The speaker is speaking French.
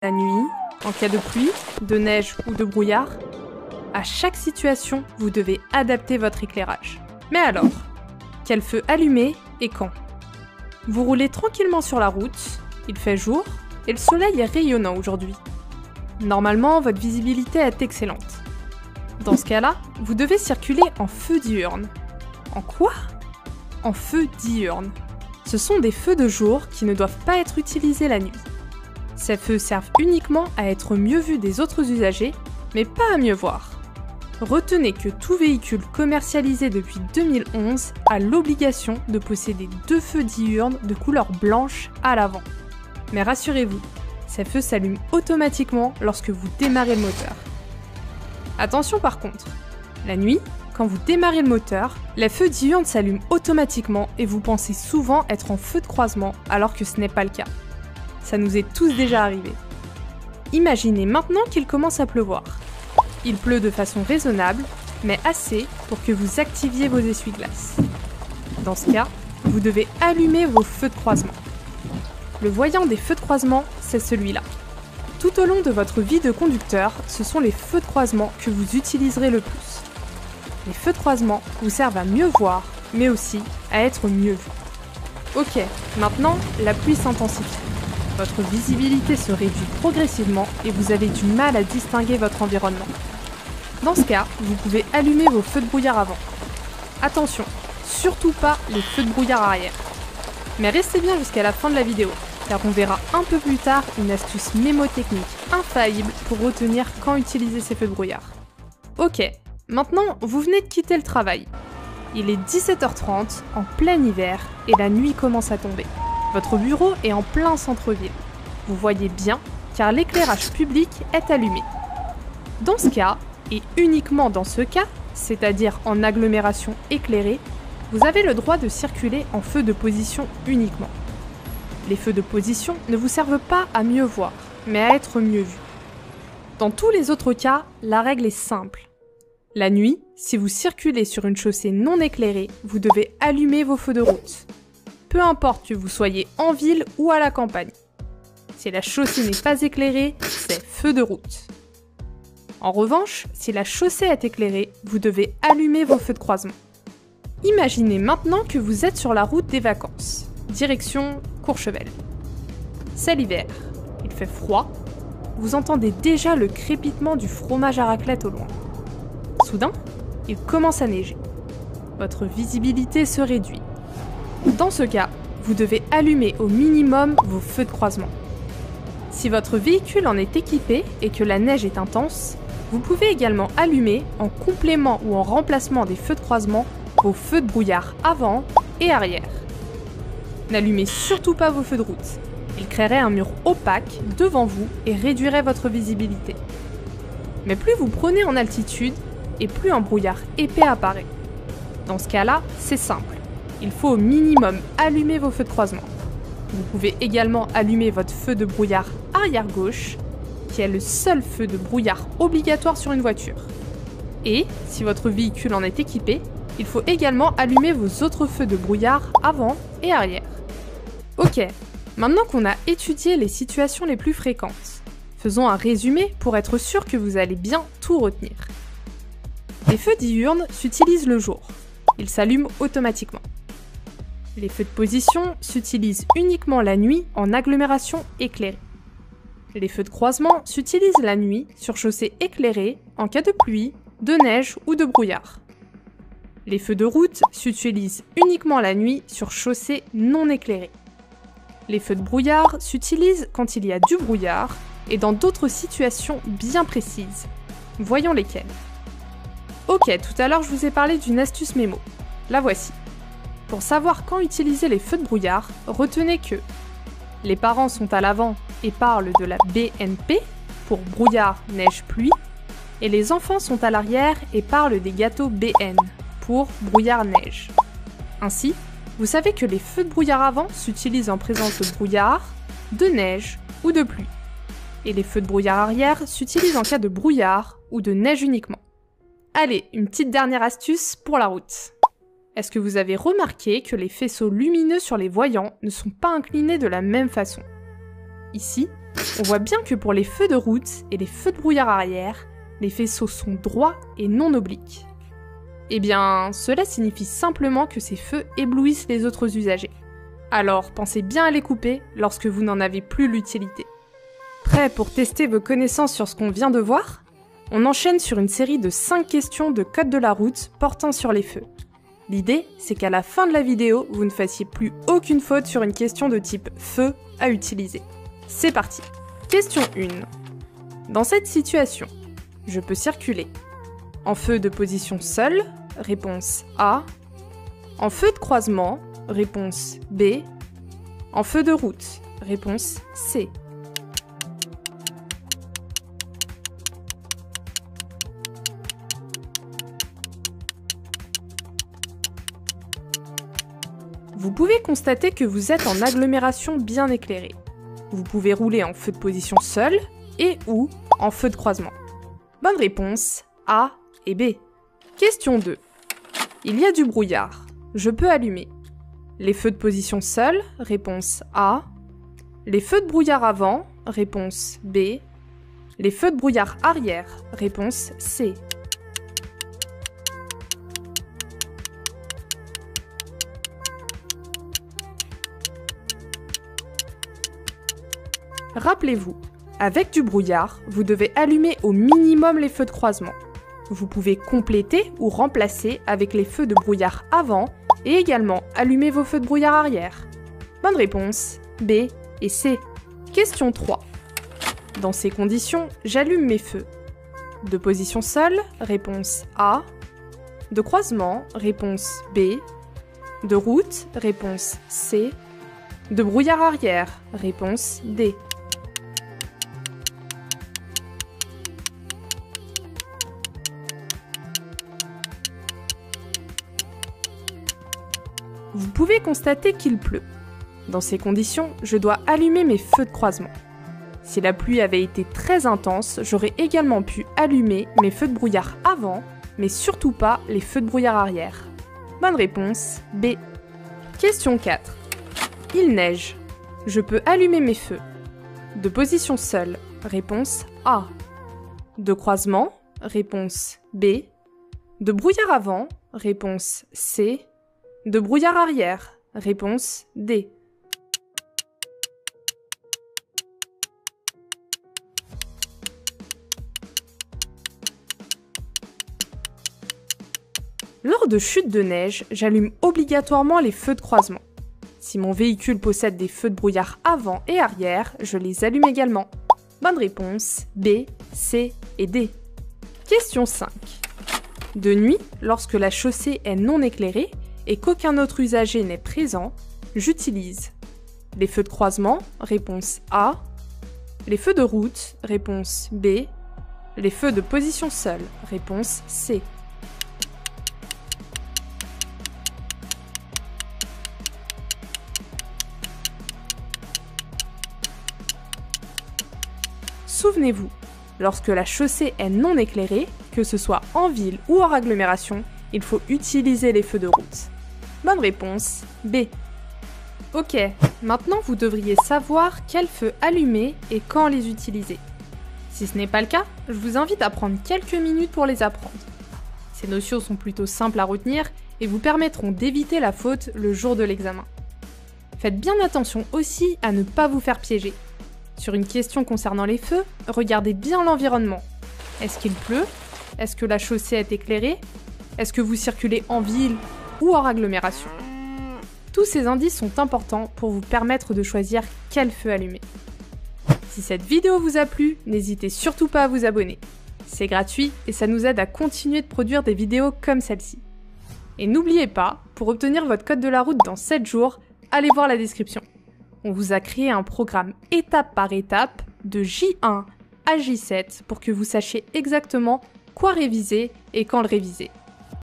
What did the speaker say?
La nuit, en cas de pluie, de neige ou de brouillard, à chaque situation, vous devez adapter votre éclairage. Mais alors, quel feu allumer et quand? Vous roulez tranquillement sur la route, il fait jour et le soleil est rayonnant aujourd'hui. Normalement, votre visibilité est excellente. Dans ce cas-là, vous devez circuler en feu diurne. En quoi? En feu diurne. Ce sont des feux de jour qui ne doivent pas être utilisés la nuit. Ces feux servent uniquement à être mieux vus des autres usagers, mais pas à mieux voir. Retenez que tout véhicule commercialisé depuis 2011 a l'obligation de posséder 2 feux diurnes de couleur blanche à l'avant. Mais rassurez-vous, ces feux s'allument automatiquement lorsque vous démarrez le moteur. Attention par contre, la nuit, quand vous démarrez le moteur, les feux diurnes s'allument automatiquement et vous pensez souvent être en feu de croisement alors que ce n'est pas le cas. Ça nous est tous déjà arrivé. Imaginez maintenant qu'il commence à pleuvoir. Il pleut de façon raisonnable, mais assez pour que vous activiez vos essuie-glaces. Dans ce cas, vous devez allumer vos feux de croisement. Le voyant des feux de croisement, c'est celui-là. Tout au long de votre vie de conducteur, ce sont les feux de croisement que vous utiliserez le plus. Les feux de croisement vous servent à mieux voir, mais aussi à être mieux vus. Ok, maintenant, la pluie s'intensifie. Votre visibilité se réduit progressivement et vous avez du mal à distinguer votre environnement. Dans ce cas, vous pouvez allumer vos feux de brouillard avant. Attention, surtout pas les feux de brouillard arrière. Mais restez bien jusqu'à la fin de la vidéo, car on verra un peu plus tard une astuce mémotechnique infaillible pour retenir quand utiliser ces feux de brouillard. Ok, maintenant vous venez de quitter le travail. Il est 17h30, en plein hiver, et la nuit commence à tomber. Votre bureau est en plein centre-ville. Vous voyez bien, car l'éclairage public est allumé. Dans ce cas, et uniquement dans ce cas, c'est-à-dire en agglomération éclairée, vous avez le droit de circuler en feu de position uniquement. Les feux de position ne vous servent pas à mieux voir, mais à être mieux vus. Dans tous les autres cas, la règle est simple. La nuit, si vous circulez sur une chaussée non éclairée, vous devez allumer vos feux de route. Peu importe que vous soyez en ville ou à la campagne. Si la chaussée n'est pas éclairée, c'est feu de route. En revanche, si la chaussée est éclairée, vous devez allumer vos feux de croisement. Imaginez maintenant que vous êtes sur la route des vacances, direction Courchevel. C'est l'hiver, il fait froid, vous entendez déjà le crépitement du fromage à raclette au loin. Soudain, il commence à neiger. Votre visibilité se réduit. Dans ce cas, vous devez allumer au minimum vos feux de croisement. Si votre véhicule en est équipé et que la neige est intense, vous pouvez également allumer, en complément ou en remplacement des feux de croisement, vos feux de brouillard avant et arrière. N'allumez surtout pas vos feux de route. Ils créeraient un mur opaque devant vous et réduiraient votre visibilité. Mais plus vous prenez en altitude, et plus un brouillard épais apparaît. Dans ce cas-là, c'est simple. Il faut au minimum allumer vos feux de croisement. Vous pouvez également allumer votre feu de brouillard arrière gauche, qui est le seul feu de brouillard obligatoire sur une voiture. Et, si votre véhicule en est équipé, il faut également allumer vos autres feux de brouillard avant et arrière. Ok, maintenant qu'on a étudié les situations les plus fréquentes, faisons un résumé pour être sûr que vous allez bien tout retenir. Les feux diurnes s'utilisent le jour. Ils s'allument automatiquement. Les feux de position s'utilisent uniquement la nuit en agglomération éclairée. Les feux de croisement s'utilisent la nuit sur chaussée éclairée en cas de pluie, de neige ou de brouillard. Les feux de route s'utilisent uniquement la nuit sur chaussée non éclairée. Les feux de brouillard s'utilisent quand il y a du brouillard et dans d'autres situations bien précises. Voyons lesquelles. Ok, tout à l'heure je vous ai parlé d'une astuce mémo. La voici. Pour savoir quand utiliser les feux de brouillard, retenez que les parents sont à l'avant et parlent de la BNP, pour brouillard, neige, pluie, et les enfants sont à l'arrière et parlent des gâteaux BN, pour brouillard, neige. Ainsi, vous savez que les feux de brouillard avant s'utilisent en présence de brouillard, de neige ou de pluie. Et les feux de brouillard arrière s'utilisent en cas de brouillard ou de neige uniquement. Allez, une petite dernière astuce pour la route. Est-ce que vous avez remarqué que les faisceaux lumineux sur les voyants ne sont pas inclinés de la même façon? Ici, On voit bien que pour les feux de route et les feux de brouillard arrière, les faisceaux sont droits et non obliques. Eh bien, cela signifie simplement que ces feux éblouissent les autres usagers. Alors, pensez bien à les couper lorsque vous n'en avez plus l'utilité. Prêt pour tester vos connaissances sur ce qu'on vient de voir ? On enchaîne sur une série de 5 questions de code de la route portant sur les feux. L'idée, c'est qu'à la fin de la vidéo, vous ne fassiez plus aucune faute sur une question de type feu à utiliser. C'est parti. Question 1. Dans cette situation, je peux circuler en feu de position seule, réponse A. En feu de croisement, réponse B. En feu de route, réponse C. Vous pouvez constater que vous êtes en agglomération bien éclairée. Vous pouvez rouler en feu de position seule et ou en feu de croisement. Bonne réponse, A et B. Question 2. Il y a du brouillard. Je peux allumer. Les feux de position seule, réponse A. Les feux de brouillard avant, réponse B. Les feux de brouillard arrière, réponse C. Rappelez-vous, avec du brouillard, vous devez allumer au minimum les feux de croisement. Vous pouvez compléter ou remplacer avec les feux de brouillard avant et également allumer vos feux de brouillard arrière. Bonne réponse, B et C. Question 3. Dans ces conditions, j'allume mes feux. De position seule, réponse A. De croisement, réponse B. De route, réponse C. De brouillard arrière, réponse D. Vous pouvez constater qu'il pleut. Dans ces conditions, je dois allumer mes feux de croisement. Si la pluie avait été très intense, j'aurais également pu allumer mes feux de brouillard avant, mais surtout pas les feux de brouillard arrière. Bonne réponse, B. Question 4. Il neige. Je peux allumer mes feux. De position seule, réponse A. De croisement, réponse B. De brouillard avant, réponse C. De brouillard arrière, réponse D. Lors de chutes de neige, j'allume obligatoirement les feux de croisement. Si mon véhicule possède des feux de brouillard avant et arrière, je les allume également. Bonne réponse, B, C et D. Question 5. De nuit, lorsque la chaussée est non éclairée et qu'aucun autre usager n'est présent, j'utilise les feux de croisement, réponse A, les feux de route, réponse B, les feux de position seule, réponse C. Souvenez-vous, lorsque la chaussée est non éclairée, que ce soit en ville ou hors agglomération, il faut utiliser les feux de route. Bonne réponse, B. Ok, maintenant vous devriez savoir quels feux allumer et quand les utiliser. Si ce n'est pas le cas, je vous invite à prendre quelques minutes pour les apprendre. Ces notions sont plutôt simples à retenir et vous permettront d'éviter la faute le jour de l'examen. Faites bien attention aussi à ne pas vous faire piéger. Sur une question concernant les feux, regardez bien l'environnement. Est-ce qu'il pleut? Est-ce que la chaussée est éclairée? Est-ce que vous circulez en ville ou hors agglomération? Tous ces indices sont importants pour vous permettre de choisir quel feu allumer. Si cette vidéo vous a plu, n'hésitez surtout pas à vous abonner. C'est gratuit et ça nous aide à continuer de produire des vidéos comme celle-ci. Et n'oubliez pas, pour obtenir votre code de la route dans 7 jours, allez voir la description. On vous a créé un programme étape par étape de J1 à J7 pour que vous sachiez exactement quoi réviser et quand le réviser.